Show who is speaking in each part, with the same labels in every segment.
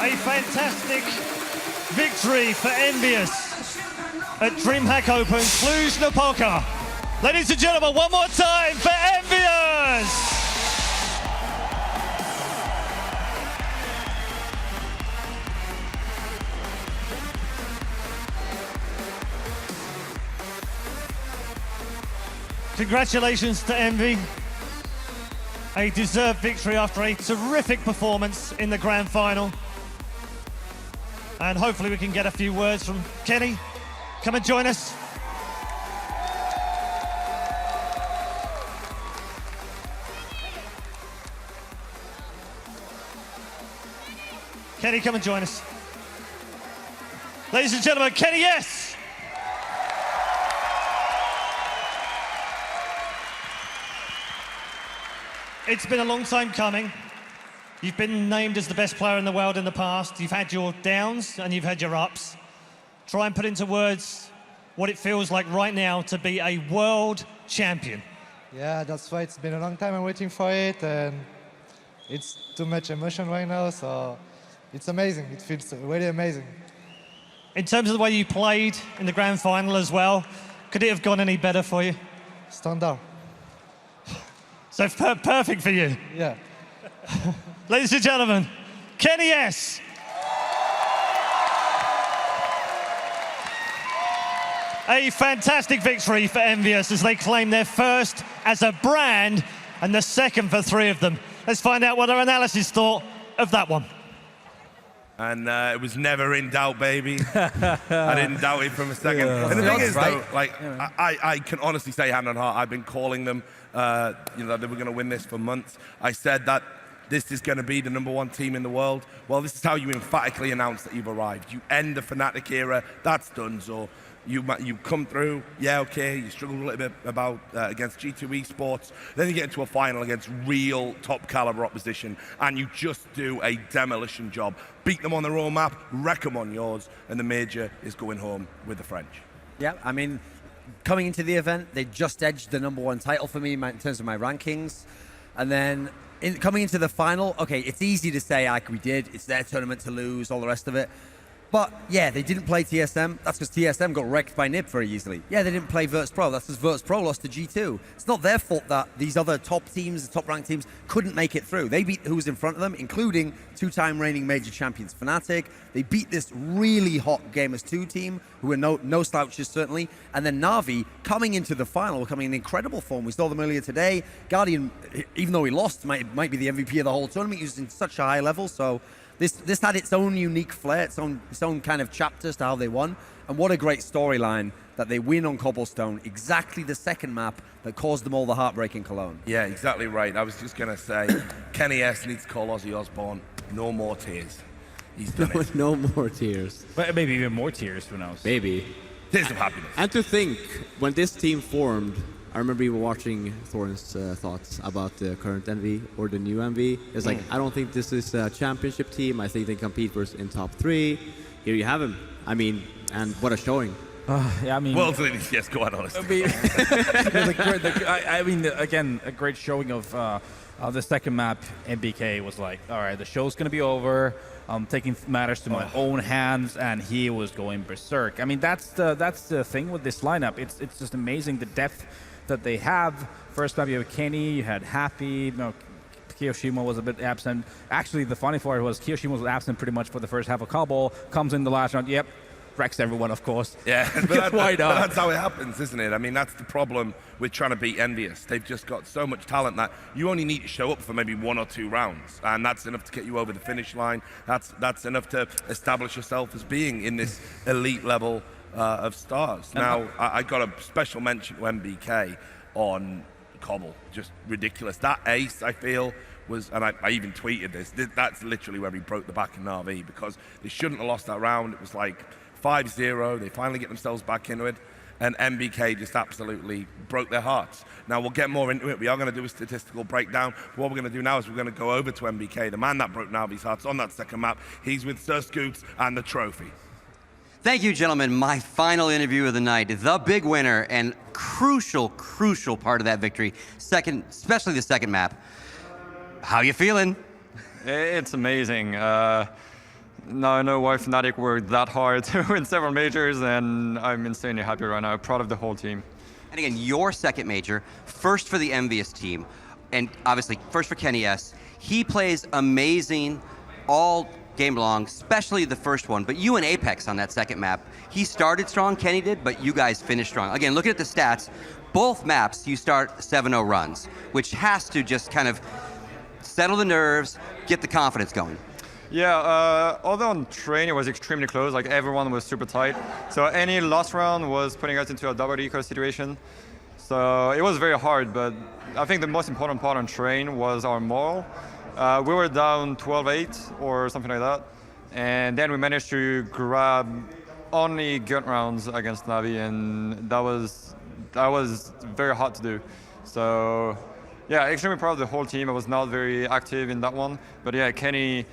Speaker 1: A fantastic victory for EnVyUs at Dreamhack Open Cluj-Napoca. Ladies and gentlemen, one more time for EnVyUs! Congratulations to Envy. A deserved victory after a terrific performance in the grand final. And hopefully we can get a few words from Kenny. Come and join us. Kenny, come and join us. Ladies and gentlemen, Kenny, yes! It's been a long time coming. You've been named as the best player in the world in the past. You've had your downs and you've had your ups. Try and put into words what it feels like right now to be a world champion.
Speaker 2: Yeah, that's why it's been a long time I'm waiting for it, and it's too much emotion right now, so it's amazing. It feels really amazing.
Speaker 1: In terms of the way you played in the grand final as well, could it have gone any better for you?
Speaker 2: Standard.
Speaker 1: So perfect for you.
Speaker 2: Yeah.
Speaker 1: Ladies and gentlemen, Kenny S. A fantastic victory for EnVyUs as they claim their first as a brand and the second for three of them. Let's find out what our analysis thought of that one.
Speaker 3: And it was never in doubt, baby. I didn't doubt it from a second.
Speaker 4: Yeah.
Speaker 3: And the thing is,
Speaker 4: Right.
Speaker 3: though, like, I can honestly say hand on heart, I've been calling them, you know, they were going to win this for months. I said that this is going to be the #1 team in the world. Well, this is how you emphatically announce that you've arrived. You end the Fnatic era, that's done. So you come through, yeah, okay, you struggled a little bit against G2 Esports, then you get into a final against real top caliber opposition, and you just do a demolition job. Beat them on their own map, wreck them on yours, and the major is going home with the French.
Speaker 4: Yeah, I mean, coming into the event, they just edged the #1 title for me in terms of my rankings. And then coming into the final, okay, it's easy to say like we did, it's their tournament to lose, all the rest of it. But yeah, they didn't play TSM. That's because TSM got wrecked by NIP very easily. Yeah, they didn't play Virtus.pro. That's because Virtus.pro lost to G2. It's not their fault that these other top teams, the top ranked teams, couldn't make it through. They beat who was in front of them, including two-time reigning major champions Fnatic. They beat this really hot Gamers 2 team, who were no slouches certainly. And then Na'Vi coming into the final, coming in incredible form. We saw them earlier today. Guardian, even though he lost, might be the MVP of the whole tournament. He was in such a high level, so. This had its own unique flair, its own kind of chapters to how they won. And what a great storyline that they win on Cobblestone, exactly the second map that caused them all the heartbreak in Cologne.
Speaker 3: Yeah, exactly right. I was just going to say, Kenny S needs to call Ozzy Osbourne, no more tears. He's done it.
Speaker 5: No more tears.
Speaker 6: But maybe even more tears, who knows?
Speaker 5: Maybe.
Speaker 3: Tears of happiness.
Speaker 5: And to think, when this team formed, I remember even watching Thorin's thoughts about the current Envy or the new Envy. It's like, I don't think this is a championship team. I think they compete in top 3. Here you have him. I mean, and what a showing.
Speaker 6: Yeah, I mean...
Speaker 3: Well, yes, go on, honestly.
Speaker 6: I mean, again, a great showing of the second map. MBK was like, all right, the show's going to be over. I'm taking matters to my own hands, and he was going berserk. I mean, that's the thing with this lineup. It's just amazing, the depth that they have. First map, you have Kenny, you had Happy, you know, Kiyoshima was a bit absent. Actually, the funny part was Kiyoshima was absent pretty much for the first half of Cobble, comes in the last round, yep, wrecks everyone, of course.
Speaker 3: Yeah, but
Speaker 6: why not?
Speaker 3: That's how it happens, isn't it? I mean, that's the problem with trying to beat EnVyUs. They've just got so much talent that you only need to show up for maybe 1 or 2 rounds, and that's enough to get you over the finish line. That's enough to establish yourself as being in this elite level of stars. Now, I got a special mention to MBK on Cobble. Just ridiculous. That ace, I feel, was, and I even tweeted this, that's literally where he broke the back in Na'Vi, because they shouldn't have lost that round. It was like 5-0. They finally get themselves back into it, and MBK just absolutely broke their hearts. Now, we'll get more into it. We are going to do a statistical breakdown. But what we're going to do now is we're going to go over to MBK, the man that broke Na'Vi's hearts on that second map. He's with Sir Scoots and the trophy.
Speaker 7: Thank you, gentlemen. My final interview of the night, the big winner and crucial part of that victory, especially the second map. How you feeling?
Speaker 8: It's amazing. now I know why Fnatic worked that hard to win several majors, and I'm insanely happy right now. Proud of the whole team.
Speaker 7: And again, your second major, first for the EnVyUs team, and obviously first for Kenny S. He plays amazing all game long, especially the first one, but you and Apex on that second map, he started strong, Kenny did, but you guys finished strong. Again, looking at the stats, both maps you start 7-0 runs, which has to just kind of settle the nerves, get the confidence going.
Speaker 8: Yeah, although on train it was extremely close, like everyone was super tight. So any last round was putting us into a double eco situation. So it was very hard, but I think the most important part on train was our morale. We were down 12-8 or something like that. And then we managed to grab only gut rounds against Navi, and that was very hard to do. So yeah, extremely proud of the whole team. I was not very active in that one. But yeah, Kenny,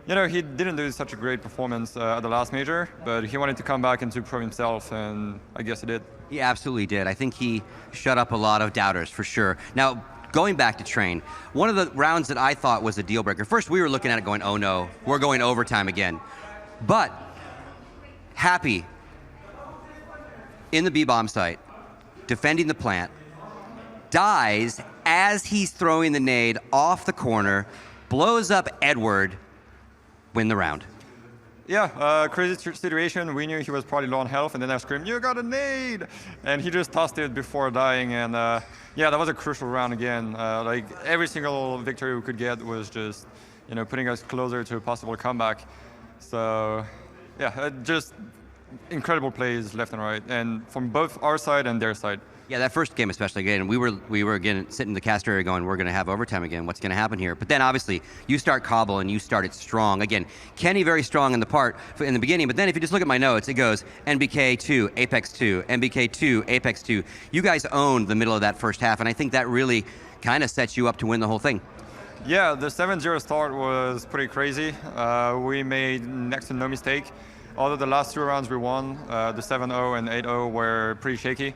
Speaker 8: you know, he didn't do such a great performance at the last major, but he wanted to come back and to prove himself, and I guess he did.
Speaker 7: He absolutely did. I think he shut up a lot of doubters for sure. Now, going back to train, one of the rounds that I thought was a deal breaker. First, we were looking at it going, oh no, we're going overtime again. But Happy in the B-bomb site, defending the plant, dies as he's throwing the nade off the corner, blows up Edward, win the round.
Speaker 8: Yeah, crazy situation. We knew he was probably low on health, and then I screamed, "You got a nade!" And he just tossed it before dying, and yeah, that was a crucial round again. Like every single victory we could get was just, you know, putting us closer to a possible comeback. So, yeah, just incredible plays left and right, and from both our side and their side.
Speaker 7: Yeah, that first game especially, again, we were again sitting in the caster area going, we're going to have overtime again. What's going to happen here? But then obviously you start Cobble and you started strong. Again, Kenny very strong in the beginning, but then if you just look at my notes, it goes NBK 2, Apex 2, NBK 2, Apex 2. You guys owned the middle of that first half, and I think that really kind of sets you up to win the whole thing.
Speaker 8: Yeah, the 7-0 start was pretty crazy. We made next to no mistake. Although the last two rounds we won, the 7-0 and 8-0 were pretty shaky.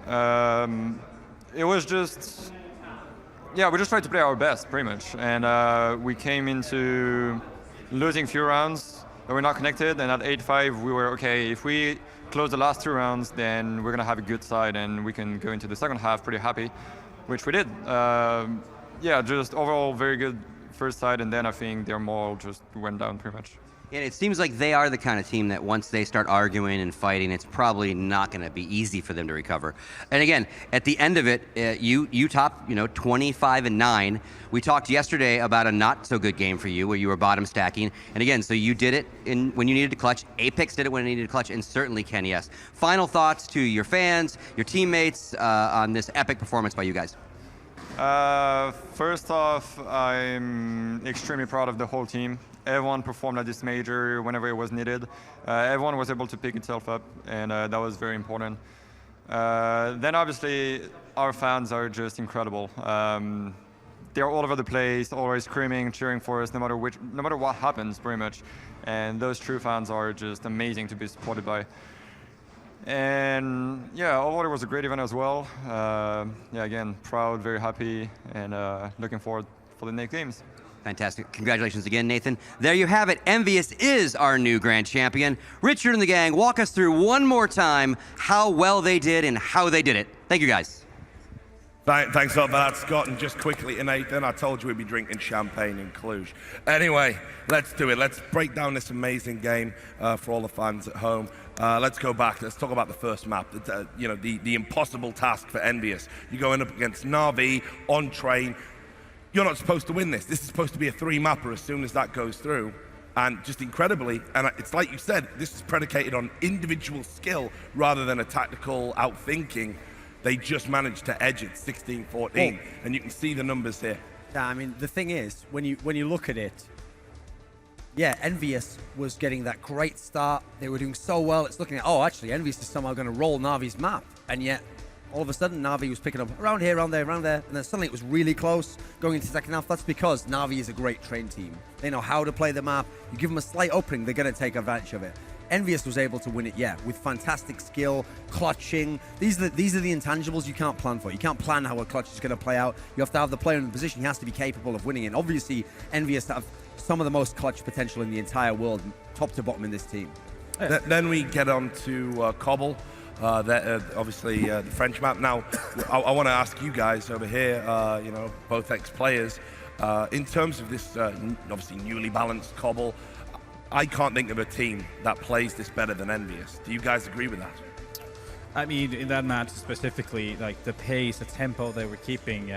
Speaker 8: It was just, yeah, we just tried to play our best, pretty much. And we came into losing few rounds that were not connected, and at 8-5 we were, okay, if we close the last two rounds, then we're going to have a good side, and we can go into the second half pretty happy, which we did. Yeah, just overall very good first side, and then I think their morale just went down pretty much.
Speaker 7: And it seems like they are the kind of team that once they start arguing and fighting, it's probably not going to be easy for them to recover. And again, at the end of it, you top 25-9. We talked yesterday about a not so good game for you where you were bottom stacking. And again, so you did it when you needed to clutch. Apex did it when it needed to clutch, and certainly Kenny S. Final thoughts to your fans, your teammates on this epic performance by you guys.
Speaker 8: First off, I'm extremely proud of the whole team. Everyone performed at this major whenever it was needed. Everyone was able to pick itself up, and that was very important. Then obviously, our fans are just incredible. They're all over the place, always screaming, cheering for us, no matter what happens, pretty much. And those true fans are just amazing to be supported by. And yeah, overall it was a great event as well. Yeah, again, proud, very happy, and looking forward for the next games.
Speaker 7: Fantastic. Congratulations again, Nathan. There you have it. EnVyUs is our new grand champion. Richard and the gang, walk us through one more time how well they did and how they did it. Thank you, guys.
Speaker 3: Thanks a lot for that, Scott. And just quickly to Nathan, I told you we'd be drinking champagne in Cluj. Anyway, let's do it. Let's break down this amazing game for all the fans at home. Let's go back. Let's talk about the first map. The impossible task for EnVyUs. You're going up against Na'Vi on train. You're not supposed to win this. This is supposed to be a 3-mapper as soon as that goes through. And just incredibly, and it's like you said, this is predicated on individual skill rather than a tactical outthinking. They just managed to edge it 16-14, and you can see the numbers here.
Speaker 4: Yeah, I mean, the thing is, when you look at it, yeah, EnVyUs was getting that great start. They were doing so well. It's looking at, oh, actually, EnVyUs is somehow going to roll Na'Vi's map. And yet, all of a sudden, Na'Vi was picking up around here, around there, and then suddenly it was really close going into the second half. That's because Na'Vi is a great trained team. They know how to play the map. You give them a slight opening, they're going to take advantage of it. EnVyUs was able to win it, yeah, with fantastic skill, clutching. These are the intangibles you can't plan for. You can't plan how a clutch is going to play out. You have to have the player in the position. He has to be capable of winning it. And obviously, EnVyUs have some of the most clutch potential in the entire world, top to bottom in this team.
Speaker 3: Then we get on to Cobble, obviously the French map. Now, I want to ask you guys over here, both ex-players, in terms of this obviously newly balanced Cobble, I can't think of a team that plays this better than EnVyUs. Do you guys agree with that?
Speaker 6: I mean, in that match specifically, like the pace, the tempo they were keeping,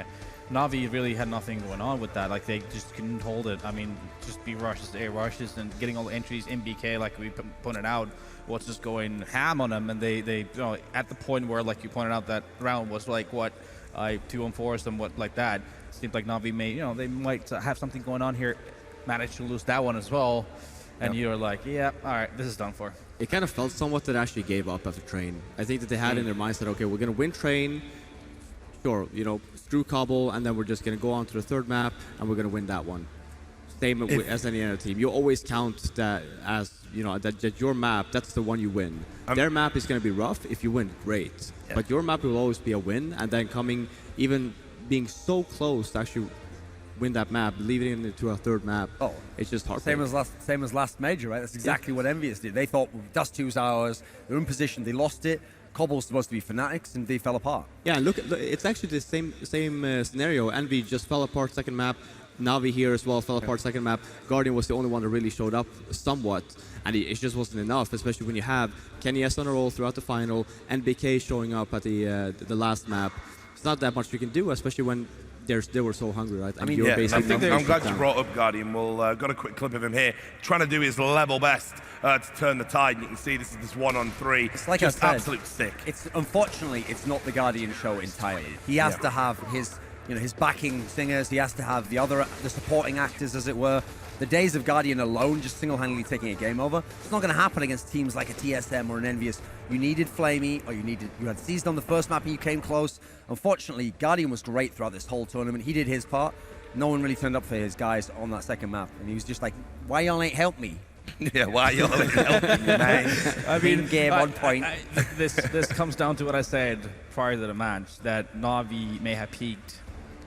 Speaker 6: Na'Vi really had nothing going on with that. Like they just couldn't hold it. I mean, just B rushes, A rushes, and getting all the entries in BK, like we pointed out, was just going ham on them. And they at the point where, like you pointed out, that round was like what, 2-on-4 and what like that. It seemed like Na'Vi they might have something going on here. Managed to lose that one as well. And you're like, yeah, all right, this is done for.
Speaker 5: It kind of felt somewhat that actually gave up after Train. I think that they had in their mindset, okay, we're going to win Train, sure, screw Cobble, and then we're just going to go on to the third map, and we're going to win that one. Same as any other team. You always count that as, that your map, that's the one you win. Their map is going to be rough. If you win, great. Yeah. But your map will always be a win, and then being so close to actually win that map, leaving it into a third map. Oh, it's just hard.
Speaker 4: Same as last major, right? That's exactly what EnVyUs did. They thought Dust 2's ours. They're in position. They lost it. Cobble's supposed to be Fanatics, and they fell apart.
Speaker 5: Yeah, look, it's actually the same scenario. Envy just fell apart second map. Na'Vi here as well fell apart second map. Guardian was the only one that really showed up somewhat, and it just wasn't enough, especially when you have Kenny S on a roll throughout the final, and BK showing up at the last map. It's not that much you can do, especially when they were so hungry, right?
Speaker 3: I'm glad you brought up Guardian. We'll got a quick clip of him here, trying to do his level best to turn the tide. And you can see this is this 1-on-3.
Speaker 4: It's like
Speaker 3: just
Speaker 4: I said,
Speaker 3: absolute sick.
Speaker 4: Unfortunately, it's not the Guardian show entirely. He has to have his backing singers. He has to have the supporting actors, as it were. The days of Guardian alone, just single-handedly taking a game over, it's not going to happen against teams like a TSM or an EnVyUs. You needed Flamey, or you had Seized on the first map and you came close. Unfortunately, Guardian was great throughout this whole tournament. He did his part. No one really turned up for his guys on that second map, and he was just like, "Why y'all ain't help me?"
Speaker 3: Yeah, why y'all ain't helping me, man?
Speaker 4: I mean, game on point.
Speaker 6: This comes down to what I said prior to the match, that Na'Vi may have peaked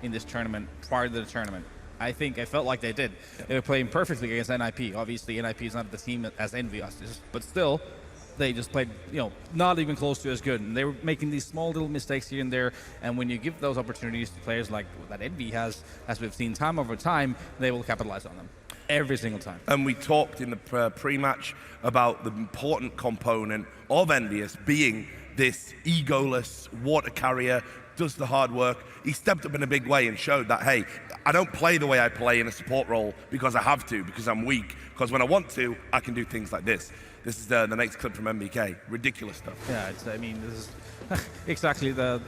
Speaker 6: in this tournament prior to the tournament. I felt like they did. They were playing perfectly against NIP. Obviously, NIP is not the team as EnVyUs is, but still, they just played, not even close to as good. And they were making these small little mistakes here and there. And when you give those opportunities to players like that EnVy has, as we've seen time over time, they will capitalize on them every single time.
Speaker 3: And we talked in the pre-match about the important component of EnVyUs being this egoless water carrier, does the hard work. He stepped up in a big way and showed that, hey, I don't play the way I play in a support role because I have to, because I'm weak. Because when I want to, I can do things like this. This is the next clip from MBK. Ridiculous stuff.
Speaker 6: Yeah, this is exactly the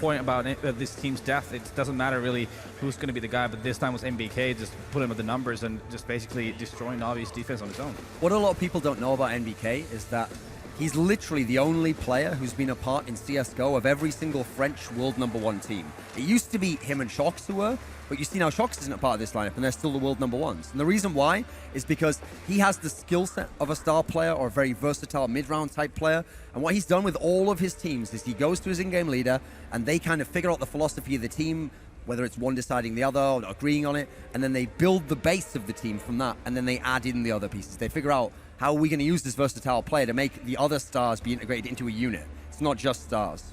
Speaker 6: point about this team's depth. It doesn't matter really who's going to be the guy, but this time was MBK, just put him with the numbers and just basically destroying Na'Vi's defense on his own.
Speaker 4: What a lot of people don't know about MBK is that he's literally the only player who's been a part in CSGO of every single French world #1 team. It used to be him and Shox who were, but you see now Shox isn't a part of this lineup and they're still the world #1s. And the reason why is because he has the skill set of a star player or a very versatile mid-round type player. And what he's done with all of his teams is he goes to his in-game leader and they kind of figure out the philosophy of the team, whether it's one deciding the other or agreeing on it, and then they build the base of the team from that, and then they add in the other pieces. They figure out, how are we going to use this versatile player to make the other stars be integrated into a unit? It's not just stars.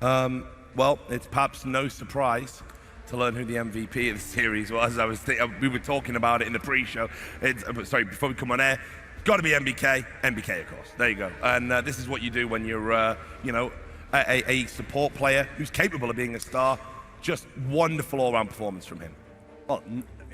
Speaker 3: Well, it's perhaps no surprise to learn who the MVP of the series was. We were talking about it in the pre-show. Before we come on air, got to be MBK. MBK, of course. There you go. And this is what you do when you're, a support player who's capable of being a star. Just wonderful all-round performance from him.
Speaker 4: Well,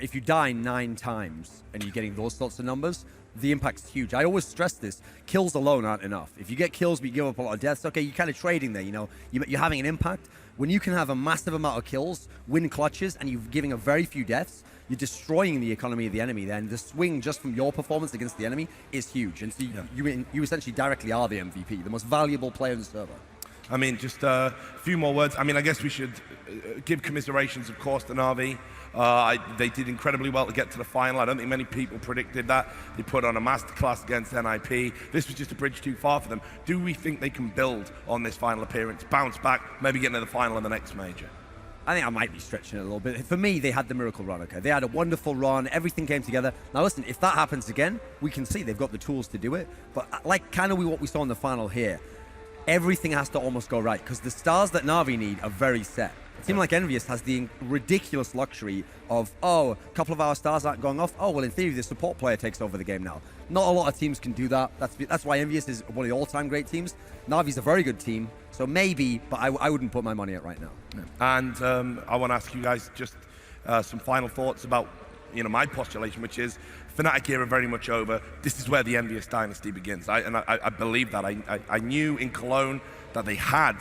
Speaker 4: if you die 9 times and you're getting those sorts of numbers, the impact's huge. I always stress this. Kills alone aren't enough. If you get kills but you give up a lot of deaths, okay, you're kind of trading there, You're having an impact. When you can have a massive amount of kills, win clutches, and you're giving a very few deaths, you're destroying the economy of the enemy then. The swing just from your performance against the enemy is huge. And so you essentially directly are the MVP, the most valuable player in the server.
Speaker 3: I mean, just a few more words. I mean, I guess we should give commiserations, of course, to Na'Vi. They did incredibly well to get to the final. I don't think many people predicted that. They put on a masterclass against NIP. This was just a bridge too far for them. Do we think they can build on this final appearance, bounce back, maybe get into the final in the next major?
Speaker 4: I think I might be stretching it a little bit. For me, they had the miracle run, okay? They had a wonderful run. Everything came together. Now, listen, if that happens again, we can see they've got the tools to do it. But like kind of what we saw in the final here, everything has to almost go right because the stars that Na'Vi need are very set. A team like EnVyUs has the ridiculous luxury of, oh, a couple of our stars aren't going off. Oh, well, in theory, the support player takes over the game now. Not a lot of teams can do that. That's why EnVyUs is one of the all-time great teams. Na'Vi's a very good team, so maybe, but I wouldn't put my money at right now.
Speaker 3: And I want to ask you guys just some final thoughts about, my postulation, which is Fnatic era very much over. This is where the EnVyUs dynasty begins. I believe that. I knew in Cologne that they had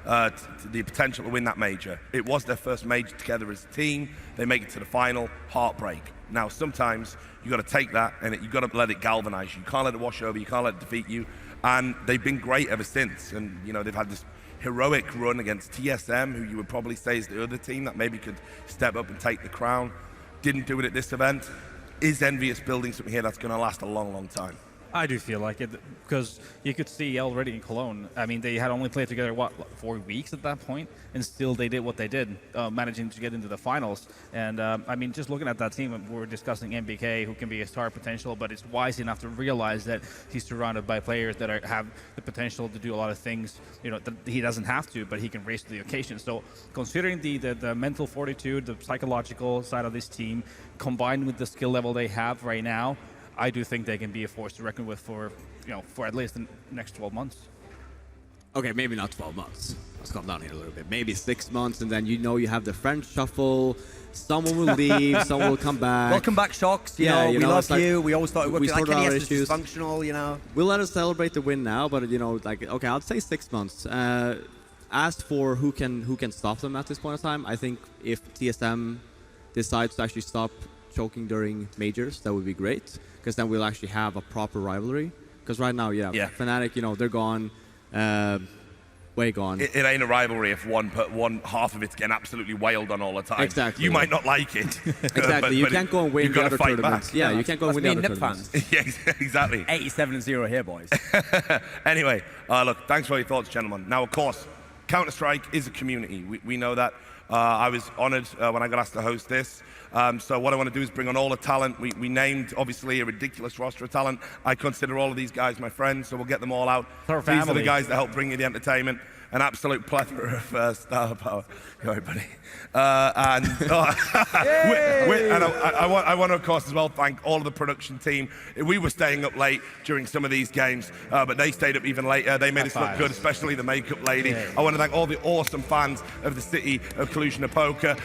Speaker 3: the potential to win that major. It was their first major together as a team. They make it to the final, heartbreak. Now, sometimes you got to take that and you got to let it galvanize you. You can't let it wash over. You can't let it defeat you. And they've been great ever since. And they've had this heroic run against TSM, who you would probably say is the other team that maybe could step up and take the crown. Didn't do it at this event. Is EnVyUs building something here that's going to last a long, long time?
Speaker 6: I do feel like it because you could see already in Cologne. I mean, they had only played together 4 weeks at that point, and still they did what they did, managing to get into the finals. And I mean, just looking at that team, we're discussing MBK, who can be a star potential, but it's wise enough to realize that he's surrounded by players that have the potential to do a lot of things. That he doesn't have to, but he can raise to the occasion. So, considering the mental fortitude, the psychological side of this team, combined with the skill level they have right now, I do think they can be a force to reckon with for at least the next 12 months.
Speaker 5: Okay, maybe not 12 months. Let's calm down here a little bit. Maybe 6 months, and then you have the French shuffle. Someone will leave, someone will come back.
Speaker 4: Welcome back, Shocks. We love you. We always thought it would be like
Speaker 5: KNS
Speaker 4: is dysfunctional,
Speaker 5: We'll let us celebrate the win now, but okay, I'll say 6 months. As for who can stop them at this point in time, I think if TSM decides to actually stop choking during majors, that would be great, because then we'll actually have a proper rivalry. Because right now, Fnatic, they're gone, way gone.
Speaker 3: It ain't a rivalry if one half of it's getting absolutely wailed on all the time.
Speaker 5: Exactly.
Speaker 3: You might not like it.
Speaker 5: Exactly. You can't go and win the other tournaments. Yeah, you can't go and win the other tournaments.
Speaker 3: Yeah, exactly.
Speaker 4: 87-0 here, boys.
Speaker 3: Anyway, look, thanks for your thoughts, gentlemen. Now, of course, Counter-Strike is a community. We know that. I was honored when I got asked to host this. So what I want to do is bring on all the talent. We named, obviously, a ridiculous roster of talent. I consider all of these guys my friends, so we'll get them all out. These are the guys that help bring you the entertainment. An absolute plethora of star power. All right, buddy. I want to, of course, as well, thank all of the production team. We were staying up late during some of these games, but they stayed up even later. They made us look good, especially the makeup lady. I want to thank all the awesome fans of the city of Cluj-Napoca,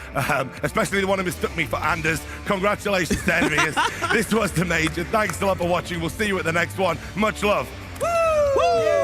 Speaker 3: especially the one who mistook me for Anders. Congratulations to EnVyUs. This was the major. Thanks a lot for watching. We'll see you at the next one. Much love. Woo!